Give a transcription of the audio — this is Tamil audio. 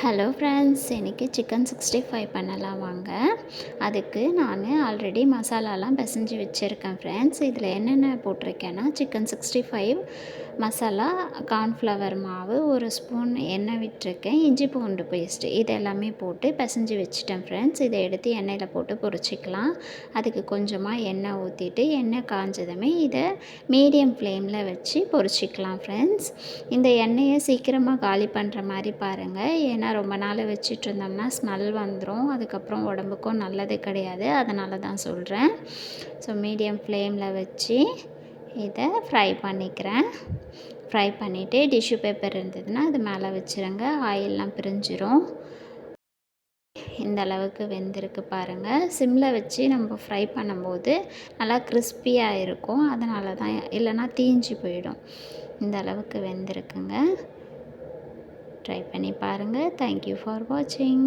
ஹலோ ஃப்ரெண்ட்ஸ், இன்றைக்கி சிக்கன் 65 பண்ணலாம் வாங்க. அதுக்கு நான் ஆல்ரெடி மசாலாலாம் பிசைஞ்சு வச்சுருக்கேன் ஃப்ரெண்ட்ஸ். இதில் என்னென்ன போட்டிருக்கேன்னா, சிக்கன் 65 மசாலா, கார்ன்ஃப்ளவர் மாவு, 1 ஸ்பூன் எண்ணெய் விட்டுருக்கேன், இஞ்சி பூண்டு பேஸ்ட்டு இது எல்லாமே போட்டு பிசைஞ்சு வச்சுட்டேன் ஃப்ரெண்ட்ஸ். இதை எடுத்து எண்ணெயில் போட்டு பொரிச்சிக்கலாம். அதுக்கு கொஞ்சமாக எண்ணெய் ஊற்றிட்டு, எண்ணெய் காஞ்சதுமே இதை மீடியம் ஃப்ளேமில் வச்சு பொரிச்சிக்கலாம் ஃப்ரெண்ட்ஸ். இந்த எண்ணெயை சீக்கிரமாக காலி பண்ணுற மாதிரி பாருங்கள். ஏன்னா ரொம்ப நாள் வச்சுட்டு இருந்தோம்னா ஸ்மெல் வந்துடும். அதுக்கப்புறம் உடம்புக்கும் நல்லது கிடையாது. அதனால தான் சொல்கிறேன். ஸோ மீடியம் ஃப்ளேமில் வச்சு இதை ஃப்ரை பண்ணிக்கிறேன். ஃப்ரை பண்ணிவிட்டு டிஷ்யூ பேப்பர் இருந்ததுன்னா அது மேலே வச்சுருங்க. ஆயிலெலாம் பிரிஞ்சிரும். இந்த அளவுக்கு வெந்திருக்கு பாருங்கள். சிம்மில் வச்சு நம்ம ஃப்ரை பண்ணும்போது நல்லா கிறிஸ்பியாக இருக்கும். அதனால தான், இல்லைன்னா தீஞ்சு போயிடும். இந்த அளவுக்கு வெந்திருக்குங்க. ட்ரை பண்ணி பாருங்கள். தேங்க்யூ ஃபார் வாட்சிங்.